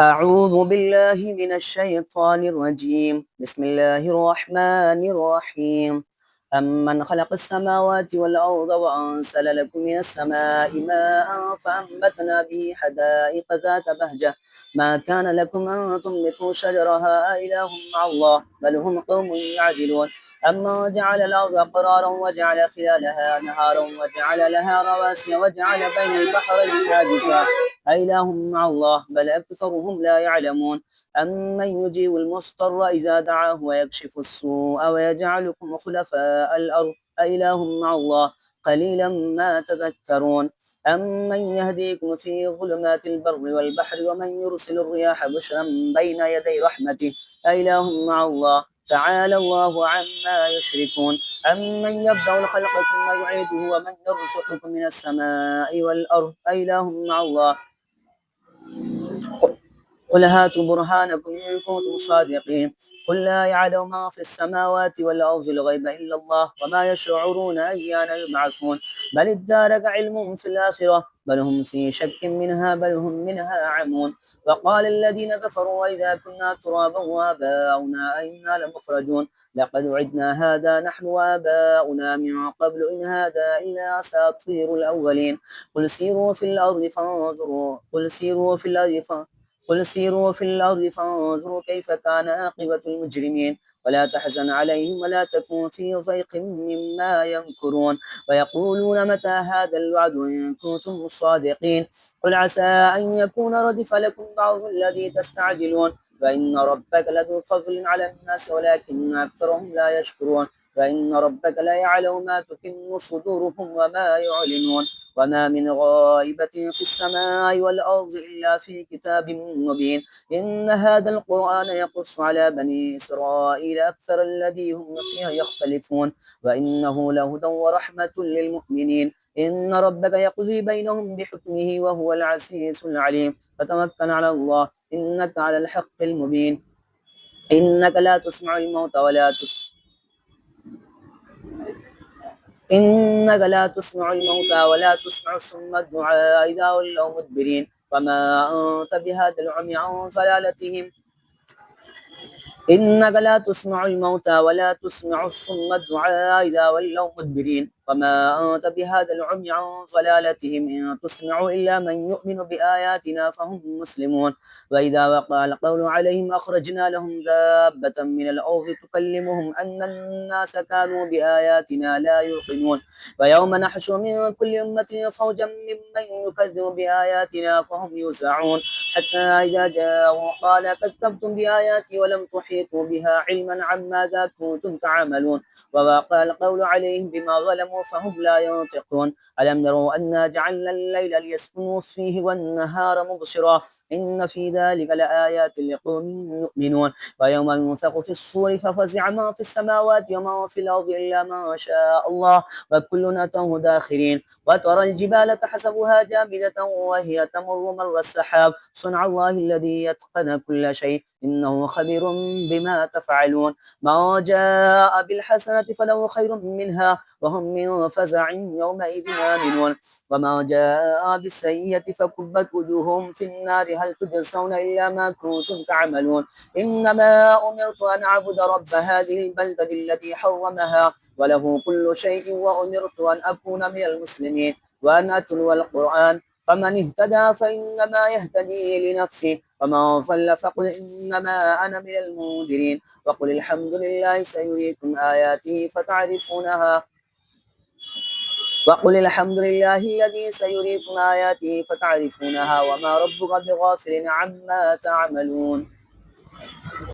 أعوذ بالله من الشيطان الرجيم بسم الله الرحمن الرحيم أمن خلق السماوات والأرض وأنزل لكم من السماء ماء فأنبتنا به حدائق ذات بهجة ما كان لكم أن تنبتوا شجرها أإله مع الله بل هم قوم يعدلون أما جعل الأرض قرارا وجعل خلالها نهارا وجعل لها رواسي وجعل بين البحرين حاجزا أإله مع الله بل أكثرهم لا يعلمون أمن يجيب المضطر إذا دعاه ويكشف السوء ويجعلكم خلفاء الأرض أإله مع الله قليلا ما تذكرون أمن يهديكم في ظلمات البر والبحر ومن يرسل الرياح بشرا بين يدي رحمته أإله مع الله تعالى الله عما يشركون أمن يبدأ الخلق ثم يعيده ومن يرزقكم من السماء والأرض أإله مع الله قل هاتوا برهانكم إن كنتم صادقين قل لا يعلم ما في السماوات والأرض الغيب إلا الله وما يشعرون أيان يبعثون بل ادارك علمهم في الآخرة بل هم في شك منها بل هم منها عمون وقال الذين كفروا وإذا كنا ترابا وآباؤنا أئنا لمخرجون لقد وعدنا هذا نحن وآباؤنا من قبل إن هذا إلا أساطير الأولين قل سيروا في الأرض فانظروا كيف كان عاقبة المجرمين ولا تحزن عليهم ولا تكن في ضيق مما يمكرون ويقولون متى هذا الوعد إن كنتم صادقين قل عسى أن يكون ردف لكم بعض الذي تستعجلون فإن ربك لذو فضل على الناس ولكن أكثرهم لا يشكرون فإن ربك لا يعلم ما تكن صدورهم وما يعلنون وما من غائبة في السماء والأرض إلا في كتاب مبين إن هذا القرآن يقص على بني إسرائيل أكثر الذي هم فيه يختلفون وإنه لهدى ورحمة للمؤمنين إن ربك يقضي بينهم بحكمه وهو العزيز العليم فتوكل على الله إنك على الحق المبين إنك لا تسمع الموت إنك لا تسمع الموتى ولا تسمع الصم الدعاء إذا ولوا مدبرين وما أنت بهذا العمي عن ضلالتهم إنك لا تسمع الموتى ولا تسمع الصم الدعاء إذا ولوا مدبرين وما أنت بهذا العمي عن ضلالتهم إن تسمع إلا من يؤمن بآياتنا فهم مسلمون وإذا وقع القول عليهم أخرجنا لهم دابة من الأرض تكلمهم أن الناس كانوا بآياتنا لا يوقنون ويوم نحشر من كل أمة فوجا ممن يكذب بآياتنا فهم يوزعون حتى إذا جاءوا قال كذبتم بآياتي ولم تحيطوا بها علما عما كنتم تعملون ووقع القول عليهم بما ظلموا فهم لا ينطقون ألم يروا أنا جعلنا الليل ليسكنوا فيه والنهار مبصرا إن في ذلك لآيات لقوم يؤمنون ويوم ينفخ في الصور ففزع ما في السماوات وما في الأرض إلا ما شاء الله وكل أتوه داخرين وترى الجبال تحسبها جامدة وهي تمر مر السحاب صنع الله الذي يتقن كل شيء إنه خبير بما تفعلون ما جاء بالحسنة فله خير منها وهم من فزع يومئذ آمنون وما جاء بالسيئة فكبت وجوههم في النار هل تجزون إلا ما كنتم تعملون إنما أمرت أن أعبد رب هذه البلدة الذي حرمها وله كل شيء وأمرت أن أكون من المسلمين وأن أتلو القرآن فمن اهتدى فإنما يهتدي لنفسه ومن ضل فقل إنما أنا من المنذرين وقل الحمد لله سيريكم آياته فتعرفونها وقل الحمد لله الذي سيريكم آياته فتعرفونها وما ربك بغافل عما تعملون